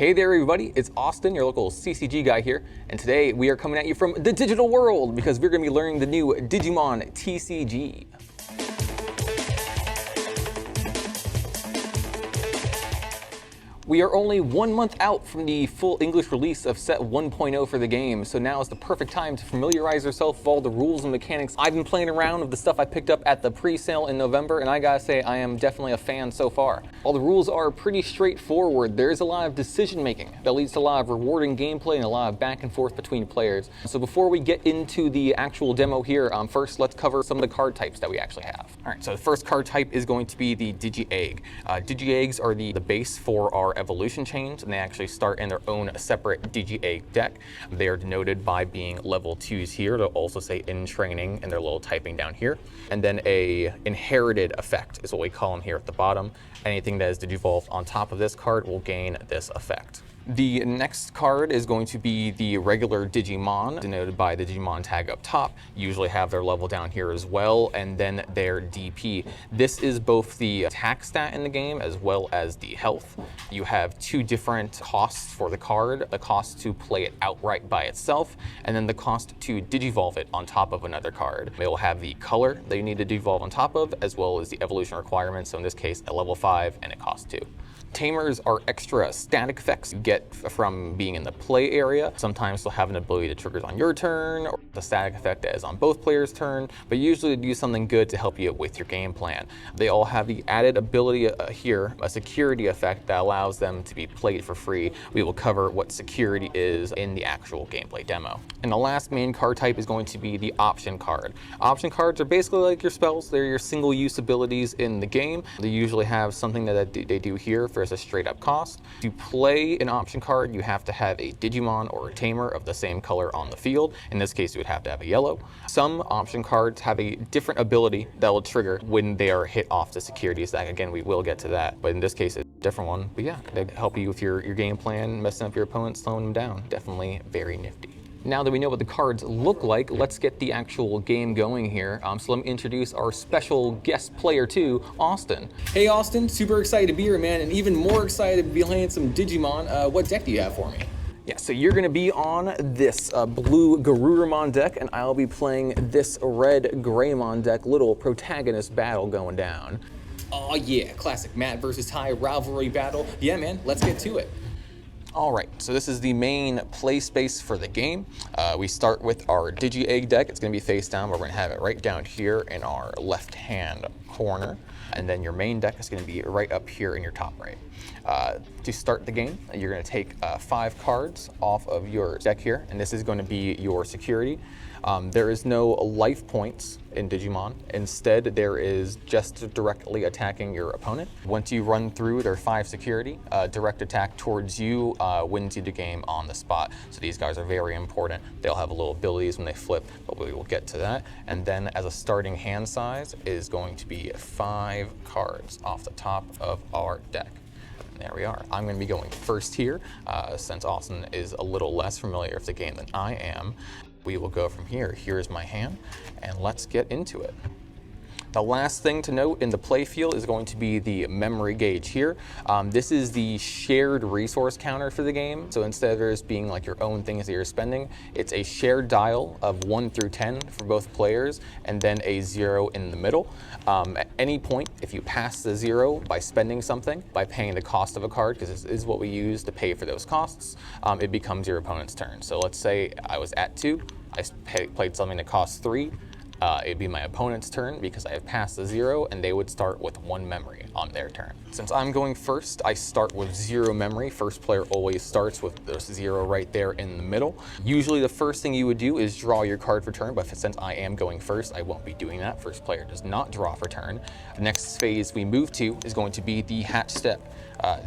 Hey there everybody, it's Austin, your local CCG guy here, and today we are coming at you from the digital world because we're going to be learning the new Digimon TCG. We are only 1 month out from the full English release of set 1.0 for the game, so now is the perfect time to familiarize yourself with all the rules and mechanics. I've been playing around with the stuff I picked up at the pre-sale in November, and I gotta say I am definitely a fan so far. All the rules are pretty straightforward. There is a lot of decision making that leads to a lot of rewarding gameplay and a lot of back and forth between players. So before we get into the actual demo here, first let's cover some of the card types that we actually have. Alright, so the first card type is going to be the Digi-Egg. Digi-Eggs are the base for our evolution chains, and they actually start in their own separate Digi-Egg deck. They are denoted by being level 2s here. They'll also say in training and their little typing down here. And then a inherited effect is what we call them here at the bottom. Anything that is Digivolved on top of this card will gain this effect. The next card is going to be the regular Digimon, denoted by the Digimon tag up top. Usually have their level down here as well, and then their DP. This is both the attack stat in the game as well as the health. You have two different costs for the card, the cost to play it outright by itself, and then the cost to Digivolve it on top of another card. It will have the color that you need to Digivolve on top of, as well as the evolution requirements, so in this case, a level 5, and it costs 2. Tamers are extra static effects you get from being in the play area. Sometimes they'll have an ability that triggers on your turn, or the static effect that is on both players' turn, but usually they do something good to help you with your game plan. They all have the added ability here, a security effect that allows them to be played for free. We will cover what security is in the actual gameplay demo. And the last main card type is going to be the option card. Option cards are basically like your spells. They're your single-use abilities in the game. They usually have something that they do here for a straight up cost. To play an option card, you have to have a Digimon or a Tamer of the same color on the field. In this case, you would have to have a yellow. Some option cards have a different ability that will trigger when they are hit off the security stack. Again, we will get to that, but in this case, it's a different one. But yeah, they help you with your game plan, messing up your opponent, slowing them down. Definitely very nifty. Now that we know what the cards look like, let's get the actual game going here. So let me introduce our special guest player too, Austin. Hey Austin, super excited to be here, man, and even more excited to be playing some Digimon. What deck do you have for me? Yeah, so you're gonna be on this blue Garurumon deck, and I'll be playing this red Greymon deck. Little protagonist battle going down. Oh yeah, classic Matt versus Ty rivalry battle. Yeah man, let's get to it. All right, so this is the main play space for the game. We start with our Digi-Egg deck. It's gonna be face down, but we're gonna have it right down here in our left-hand corner. And then your main deck is gonna be right up here in your top right. To start the game, you're gonna take 5 cards off of your deck here, and this is gonna be your security. There is no life points in Digimon. Instead, there is just directly attacking your opponent. Once you run through their 5 security, direct attack towards you wins you the game on the spot. So these guys are very important. They'll have little abilities when they flip, but we will get to that. And then as a starting hand size is going to be 5 cards off the top of our deck. There we are. I'm going to be going first here, since Austin is a little less familiar with the game than I am. We will go from here. Here's my hand, and let's get into it. The last thing to note in the play field is going to be the memory gauge here. This is the shared resource counter for the game. So instead of it being like your own things that you're spending, it's a shared dial of 1 through 10 for both players, and then a 0 in the middle. At any point, if you pass the 0 by spending something, by paying the cost of a card, because this is what we use to pay for those costs, it becomes your opponent's turn. So let's say I was at 2, I played something that costs 3, it'd be my opponent's turn because I have passed the 0, and they would start with 1 memory on their turn. Since I'm going first, I start with 0 memory. First player always starts with the 0 right there in the middle. Usually the first thing you would do is draw your card for turn, but since I am going first, I won't be doing that. First player does not draw for turn. The next phase we move to is going to be the hatch step.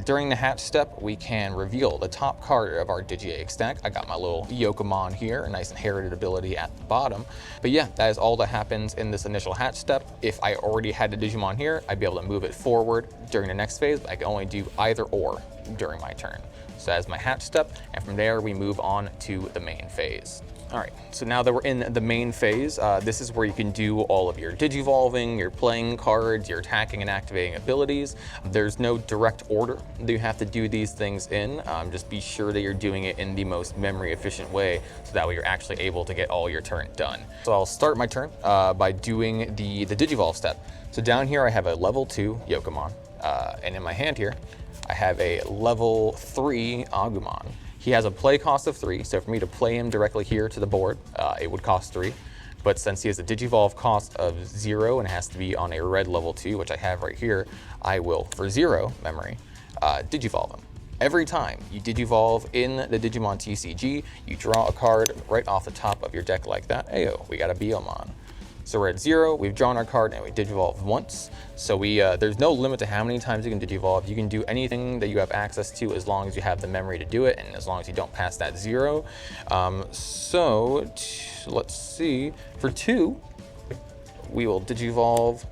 During the hatch step, we can reveal the top card of our Digi-Egg stack. I got my little Yokomon here, a nice inherited ability at the bottom. But yeah, that is all that happens in this initial hatch step. If I already had a Digimon here, I'd be able to move it forward during the next phase, but I can only do either or. during my turn. So that's my hatch step, and from there we move on to the main phase. All right, so now that we're in the main phase, this is where you can do all of your digivolving, your playing cards, your attacking and activating abilities. There's no direct order that you have to do these things in. Just be sure that you're doing it in the most memory efficient way, so that way you're actually able to get all your turn done. So I'll start my turn by doing the Digivolve step. So down here I have a level 2 Yokomon, and in my hand here, I have a level 3 Agumon. He has a play cost of 3, so for me to play him directly here to the board, it would cost 3. But since he has a Digivolve cost of 0 and has to be on a red level 2, which I have right here, I will, for 0 memory, Digivolve him. Every time you Digivolve in the Digimon TCG, you draw a card right off the top of your deck like that. Ayo, we got a Biomon. So we're at 0, we've drawn our card, and we Digivolve once. So there's no limit to how many times you can Digivolve. You can do anything that you have access to as long as you have the memory to do it, and as long as you don't pass that 0. Let's see. For 2, we will Digivolve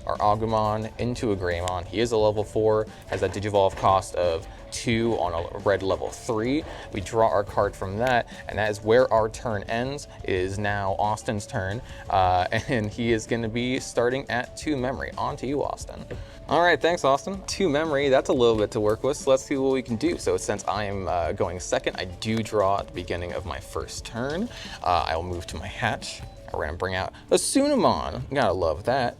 our Agumon into a Greymon. He is a level 4, has that Digivolve cost of 2 on a red level 3. We draw our card from that, and that is where our turn ends. It is now Austin's turn, and he is going to be starting at 2 memory. On to you, Austin. All right, thanks, Austin. 2 memory, that's a little bit to work with, so let's see what we can do. So since I am going second, I do draw at the beginning of my first turn. I will move to my hatch. We're going to bring out a Sunamon. Gotta love that.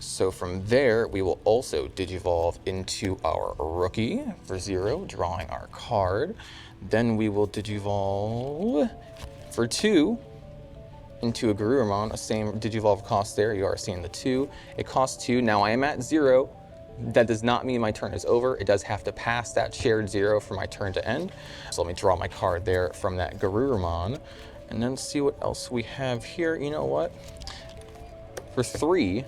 So from there, we will also Digivolve into our rookie for 0, drawing our card. Then we will Digivolve for 2 into a Garurumon, same Digivolve cost there. You are seeing the 2. It costs 2. Now I am at 0. That does not mean my turn is over. It does have to pass that shared 0 for my turn to end. So let me draw my card there from that Garurumon, and then see what else we have here. You know what? For 3,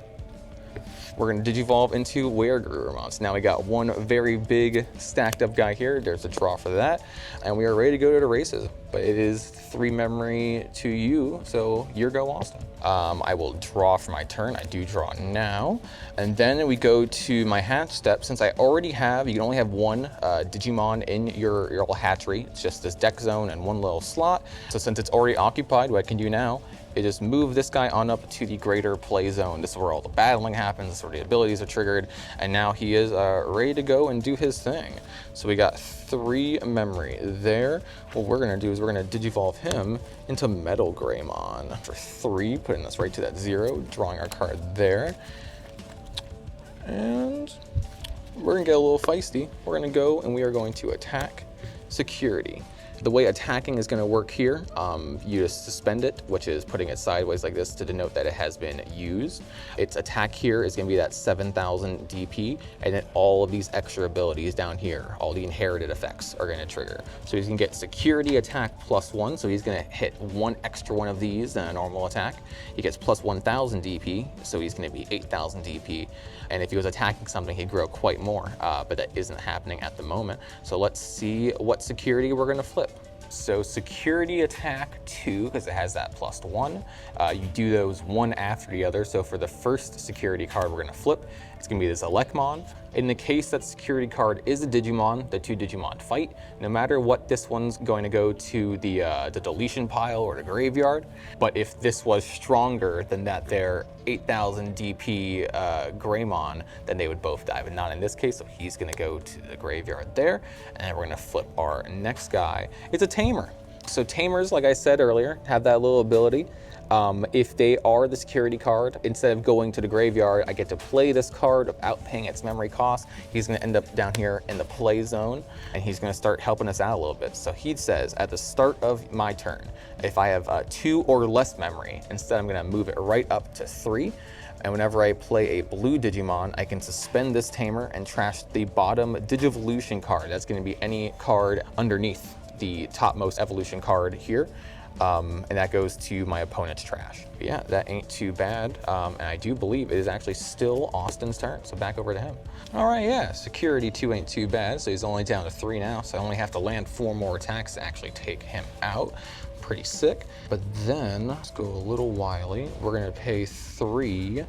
we're going to Digivolve into Were-Garurumon. So now we got one very big stacked up guy here. There's a draw for that. And we are ready to go to the races. But it is 3 memory to you, so your go, Austin. I will draw for my turn. I do draw now. And then we go to my hatch step. Since I already have, you can only have 1 Digimon in your little hatchery. It's just this deck zone and 1 little slot. So since it's already occupied, what I can do now is just move this guy on up to the greater play zone. This is where all the battling happens, this is where the abilities are triggered, and now he is ready to go and do his thing. So we got 3 memory there. What we're gonna do is we're gonna Digivolve him into Metal Greymon for 3, putting us right to that 0, drawing our card there. And we're gonna get a little feisty. We're gonna go and we are going to attack security. The way attacking is going to work here, you just suspend it, which is putting it sideways like this to denote that it has been used. Its attack here is going to be that 7,000 DP, and then all of these extra abilities down here, all the inherited effects are going to trigger. So he's going to get security attack +1, so he's going to hit 1 extra one of these than a normal attack. He gets plus 1,000 DP, so he's going to be 8,000 DP. And if he was attacking something, he'd grow quite more, but that isn't happening at the moment. So let's see what security we're going to flip. So security attack 2, because it has that +1. You do those one after the other. So for the first security card we're going to flip, it's going to be this Elecmon. In the case that security card is a Digimon, the 2 Digimon fight. No matter what, this one's going to go to the deletion pile or the graveyard. But if this was stronger than that their 8,000 DP Greymon, then they would both die, but not in this case. So he's going to go to the graveyard there, and then we're going to flip our next guy. It's a Tamer. So Tamers, like I said earlier, have that little ability. If they are the security card, instead of going to the graveyard, I get to play this card without paying its memory cost. He's going to end up down here in the play zone, and he's going to start helping us out a little bit. So he says, at the start of my turn, if I have 2 or less memory, instead I'm going to move it right up to 3. And whenever I play a blue Digimon, I can suspend this Tamer and trash the bottom Digivolution card. That's going to be any card underneath the topmost evolution card here. And that goes to my opponent's trash. But yeah, that ain't too bad. And I do believe it is actually still Austin's turn. So back over to him. All right, yeah, security 2 ain't too bad. So he's only down to 3 now. So I only have to land 4 more attacks to actually take him out. Pretty sick. But then let's go a little wily. We're gonna pay 3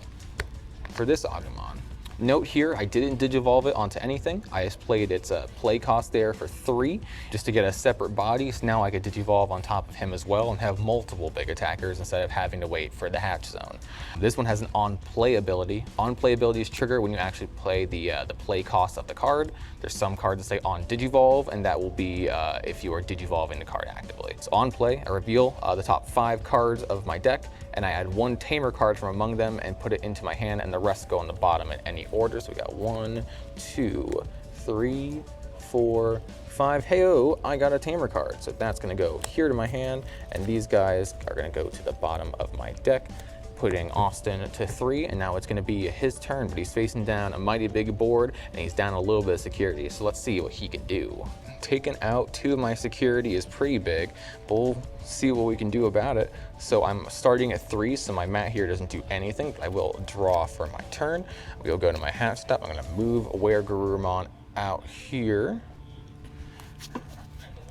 for this Agumon. Note here, I didn't digivolve it onto anything. I just played its play cost there for 3, just to get a separate body, so now I could digivolve on top of him as well and have multiple big attackers instead of having to wait for the hatch zone. This one has an on-play ability. On-play abilities trigger when you actually play the play cost of the card. There's some cards that say on digivolve, and that will be if you are digivolving the card actively. So on play, I reveal the top 5 cards of my deck, and I add 1 tamer card from among them and put it into my hand, and the rest go on the bottom in any order. So we got 1, 2, 3, 4, 5. Hey-oh, I got a tamer card. So that's gonna go here to my hand, and these guys are gonna go to the bottom of my deck, putting Austin to 3, and now it's gonna be his turn, but he's facing down a mighty big board, and he's down a little bit of security. So let's see what he can do. Taking out 2 of my security is pretty big, but we'll see what we can do about it. So I'm starting at 3, so my mat here doesn't do anything, but I will draw for my turn. We'll go to my hatch step. I'm gonna move Garurumon out here.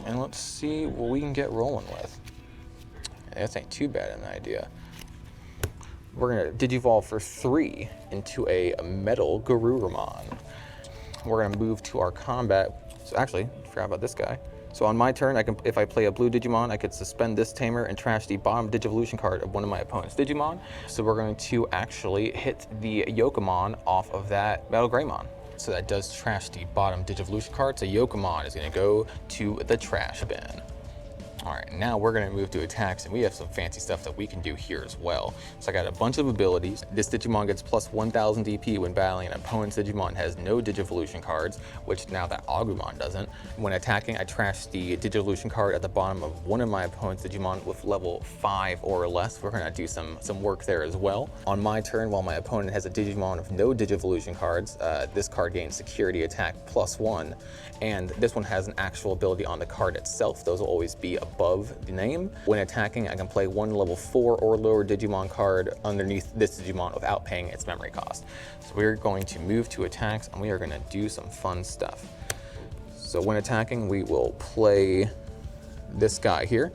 And let's see what we can get rolling with. That ain't too bad an idea. We're gonna digivolve for 3 into a metal Garurumon. We're gonna move to our combat. So actually, I forgot about this guy. So on my turn, if I play a blue Digimon, I could suspend this tamer and trash the bottom Digivolution card of one of my opponent's Digimon. So we're going to actually hit the Yokomon off of that Metal Greymon. So that does trash the bottom Digivolution card. So Yokomon is gonna go to the trash bin. All right, now we're gonna move to attacks, and we have some fancy stuff that we can do here as well. So I got a bunch of abilities. This Digimon gets plus 1000 DP when battling an opponent's Digimon has no Digivolution cards, which now that Agumon doesn't. When attacking, I trash the Digivolution card at the bottom of one of my opponent's Digimon with level 5 or less. We're gonna do some work there as well. On my turn, while my opponent has a Digimon with no Digivolution cards, this card gains security attack +1, and this one has an actual ability on the card itself. Those will always be above the name. When attacking, I can play 1 level 4 or lower Digimon card underneath this Digimon without paying its memory cost. So we're going to move to attacks, and we are gonna do some fun stuff. So when attacking, we will play this guy here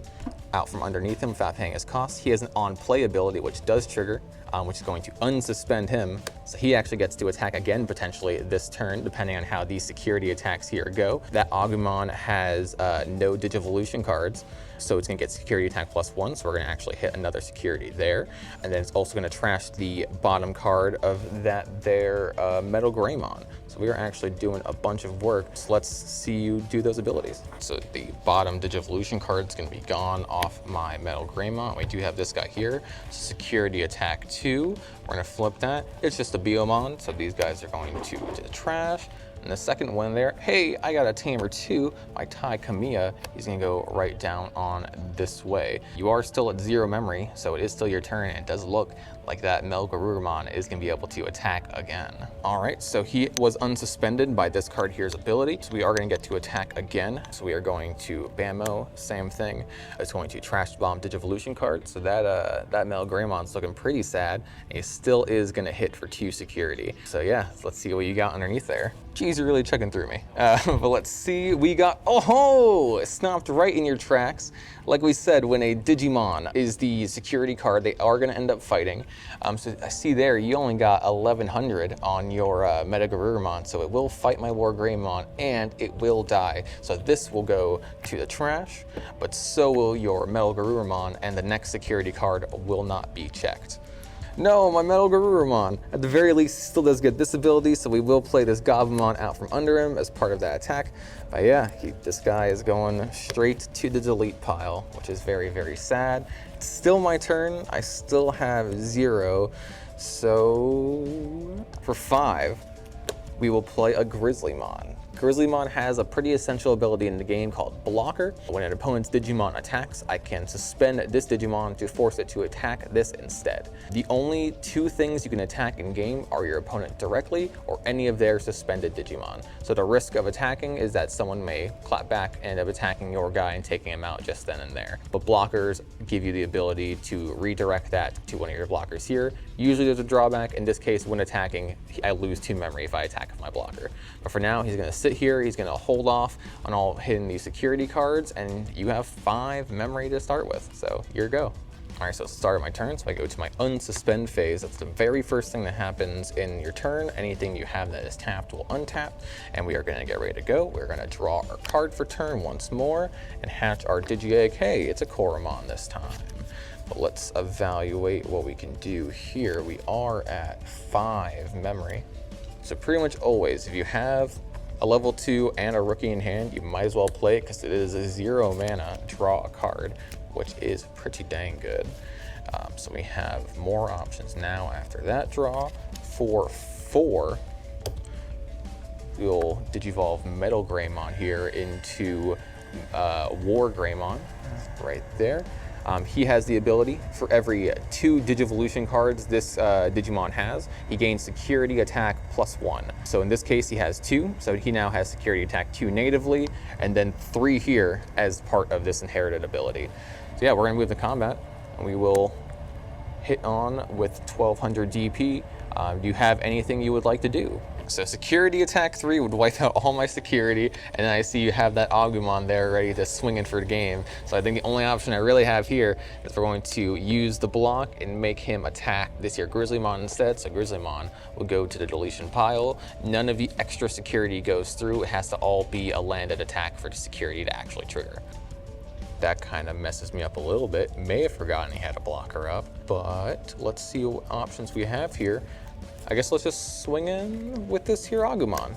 out from underneath him without paying his cost. He has an on-play ability, which does trigger, which is going to unsuspend him. So he actually gets to attack again, potentially this turn, depending on how these security attacks here go. That Agumon has no Digivolution cards, so it's gonna get security attack +1, so we're gonna actually hit another security there. And then it's also gonna trash the bottom card of that there Metal Greymon. So we are actually doing a bunch of work. So let's see you do those abilities. So the bottom Digivolution card is gonna be gone off my Metal Greymon. We do have this guy here, security attack 2. We're gonna flip that. It's just a Biomon, so these guys are going to the trash. And the second one there, hey, I got a tamer too. My Tai Kamiya, he's gonna go right down on this way. You are still at 0 memory, so it is still your turn, and it does look like that Garurumon is gonna be able to attack again. All right, so he was unsuspended by this card here's ability, so we are gonna get to attack again. So we are going to Bammo, same thing. It's going to trash bomb Digivolution card. So that Greymon looking pretty sad, and he still is gonna hit for 2 security. So yeah, let's see what you got underneath there. Geez, you're really checking through me. But let's see, we got, oh, it stopped right in your tracks. Like we said, when a Digimon is the security card, they are gonna end up fighting. So I see there, you only got 1100 on your Meta Garurumon, so it will fight my War Greymon, and it will die. So this will go to the trash, but so will your Metal Garurumon, and the next security card will not be checked. No, my Metal Garurumon. At the very least, he still does get this ability, so we will play this Gabumon out from under him as part of that attack. But yeah, this guy is going straight to the delete pile, which is very, very sad. It's still my turn. I still have 0. So for 5, we will play a Grizzlymon. Grizzlymon has a pretty essential ability in the game called Blocker. When an opponent's Digimon attacks, I can suspend this Digimon to force it to attack this instead. The only 2 things you can attack in game are your opponent directly or any of their suspended Digimon. So the risk of attacking is that someone may clap back and end up attacking your guy and taking him out just then and there. But blockers give you the ability to redirect that to one of your blockers here. Usually there's a drawback. In this case, when attacking, I lose 2 memory if I attack with my blocker. But for now, he's gonna sit here, he's gonna hold off on all hitting these security cards, and you have 5 memory to start with, so here you go. All right, so it's the start of my turn, so I go to my unsuspend phase. That's the very first thing that happens in your turn. Anything you have that is tapped will untap, and we are gonna get ready to go. We're gonna draw our card for turn once more and hatch our Digi-Egg. Hey, it's a Koromon this time. But let's evaluate what we can do here. We are at 5 memory. So pretty much always, if you have a level 2 and a rookie in hand, you might as well play it because it is a 0 mana, draw a card, which is pretty dang good. So we have more options now after that draw. For 4, we'll Digivolve Metal Greymon here into War Greymon, right there. He has the ability for every 2 Digivolution cards this Digimon has, he gains security attack +1. So in this case, he has 2, so he now has security attack 2 natively, and then 3 here as part of this inherited ability. So yeah, we're gonna move to combat, and we will hit on with 1200 DP. Do you have anything you would like to do? So security attack 3 would wipe out all my security, and I see you have that Agumon there ready to swing in for the game. So I think the only option I really have here is we're going to use the block and make him attack this here Grizzlymon instead. So Grizzlymon will go to the deletion pile. None of the extra security goes through. It has to all be a landed attack for the security to actually trigger. That kind of messes me up a little bit. May have forgotten he had a blocker up, but let's see what options we have here. I guess let's just swing in with this here Agumon.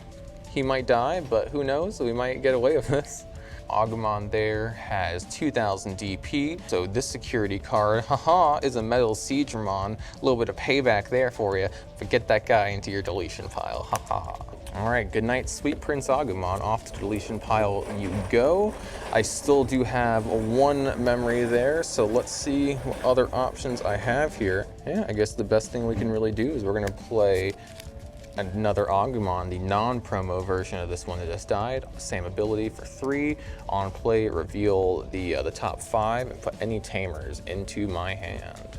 He might die, but who knows? We might get away with this. Agumon there has 2000 DP, so this security card, haha, is a Metal Siegramon. A little bit of payback there for you. But get that guy into your deletion pile, haha. All right, good night, sweet Prince Agumon. Off to the deletion pile you go. I still do have 1 memory there, so let's see what other options I have here. Yeah, I guess the best thing we can really do is we're gonna play another Agumon, the non-promo version of this one that just died. Same ability for 3. On play, reveal the top 5 and put any tamers into my hand.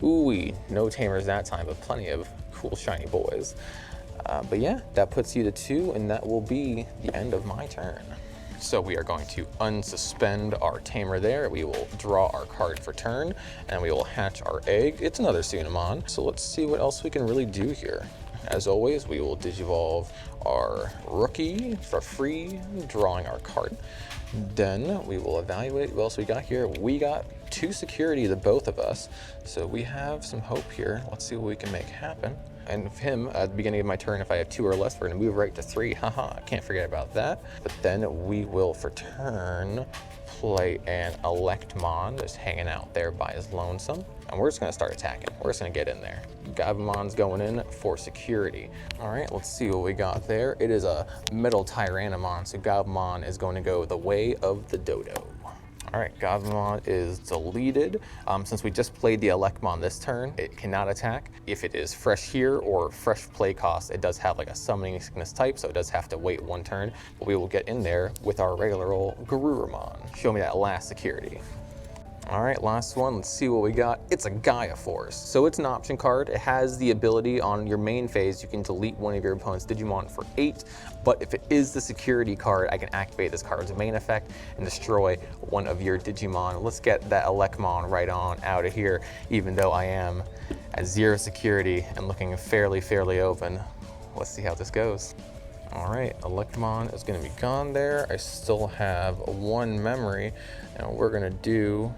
Ooh-wee, no tamers that time, but plenty of cool shiny boys. But yeah, that puts you to 2, and that will be the end of my turn. So we are going to unsuspend our tamer there. We will draw our card for turn, and we will hatch our egg. It's another Sunamon, so let's see what else we can really do here. As always, we will Digivolve our rookie for free, drawing our card. Then we will evaluate what else we got here. We got 2 security, the both of us, so we have some hope here. Let's see what we can make happen. And with him, at the beginning of my turn, if I have 2 or less, we're gonna move right to 3. Haha, can't forget about that. But then we will, for turn, play an Electmon just hanging out there by his lonesome. And we're just gonna start attacking. We're just gonna get in there. Gabumon's going in for security. All right, let's see what we got there. It is a Metal Tyrannomon, so Gabumon is going to go the way of the dodo. All right, Gabumon is deleted. Since we just played the Electmon this turn, it cannot attack. If it is fresh here or fresh play cost, it does have like a summoning sickness type, so it does have to wait 1 turn. But we will get in there with our regular old Garurumon. Show me that last security. All right, last one, let's see what we got. It's a Gaia Force. So it's an option card. It has the ability on your main phase, you can delete one of your opponent's Digimon for 8, but if it is the security card, I can activate this card's main effect and destroy one of your Digimon. Let's get that Electmon right on out of here, even though I am at 0 security and looking fairly open. Let's see how this goes. All right, Electmon is gonna be gone there. I still have 1 memory, and what we're gonna do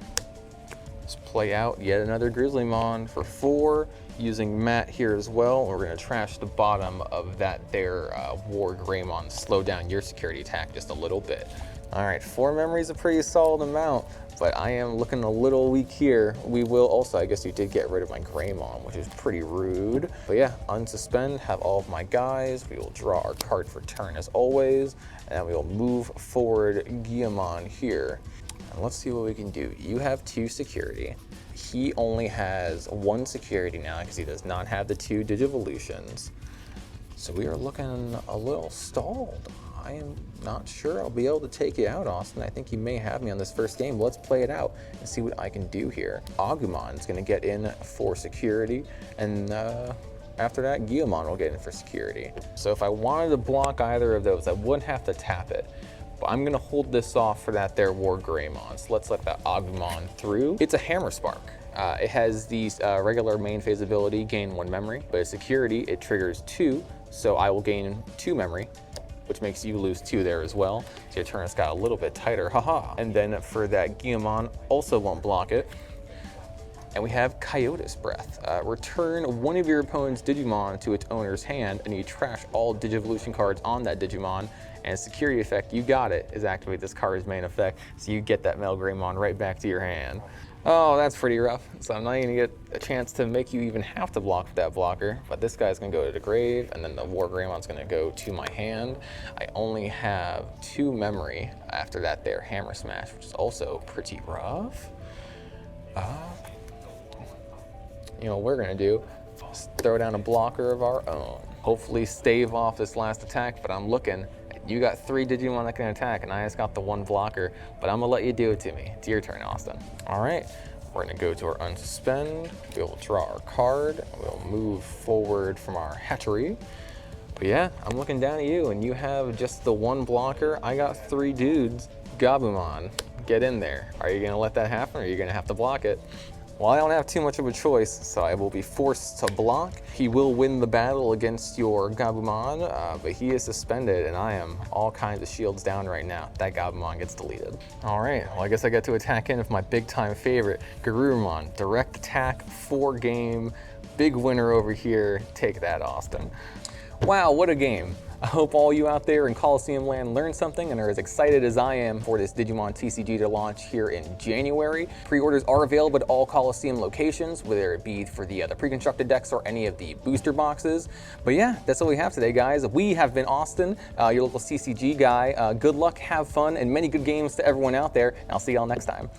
is play out yet another Grizzlymon for 4, using Matt here as well. We're gonna trash the bottom of that there War Greymon, slow down your security attack just a little bit. All right, 4 memories, a pretty solid amount, but I am looking a little weak here. We will also, I guess you did get rid of my Greymon, which is pretty rude. But yeah, unsuspend, have all of my guys. We will draw our card for turn as always, and we will move forward Guillemon here. And let's see what we can do. You have 2 security. He only has 1 security now because he does not have the 2 Digivolutions. So we are looking a little stalled. I am not sure I'll be able to take you out, Austin. I think you may have me on this first game. Let's play it out and see what I can do here. Agumon's gonna get in for security, and after that, Guillemon will get in for security. So if I wanted to block either of those, I wouldn't have to tap it. But I'm gonna hold this off for that there War Greymon. So let's let that Agumon through. It's a Hammer Spark. It has the regular main phase ability, gain 1 memory, but as security, it triggers 2, so I will gain 2 memory, which makes you lose 2 there as well. So your turn has got a little bit tighter, haha. And then for that Guilmon, also won't block it. And we have Cocytus Breath. Return one of your opponent's Digimon to its owner's hand, and you trash all Digivolution cards on that Digimon. And security effect, you got it, is activate this card's main effect, so you get that Male Greymon right back to your hand. Oh, that's pretty rough. So I'm not even gonna get a chance to make you even have to block with that blocker, but this guy's gonna go to the grave, and then the War Greymon's gonna go to my hand. I only have 2 memory after that there Hammer Smash, which is also pretty rough. You know what we're gonna do is throw down a blocker of our own. Hopefully stave off this last attack, but I'm looking. You got 3 Digimon that can attack, and I just got the 1 blocker, but I'm gonna let you do it to me. It's your turn, Austin. All right, we're gonna go to our unsuspend. We'll draw our card. We'll move forward from our hatchery. But yeah, I'm looking down at you, and you have just the 1 blocker. I got 3 dudes. Gabumon, get in there. Are you gonna let that happen, or are you gonna have to block it? Well, I don't have too much of a choice, so I will be forced to block. He will win the battle against your Gabumon, but he is suspended, and I am all kinds of shields down right now. That Gabumon gets deleted. All right, well, I guess I get to attack in with my big-time favorite, Garurumon. Direct attack, 4 game, big winner over here. Take that, Austin. Wow, what a game. I hope all you out there in Coliseum land learned something and are as excited as I am for this Digimon TCG to launch here in January. Pre-orders are available at all Coliseum locations, whether it be for the pre-constructed decks or any of the booster boxes. But yeah, that's all we have today, guys. We have been Austin, your local CCG guy. Good luck, have fun, and many good games to everyone out there. And I'll see y'all next time.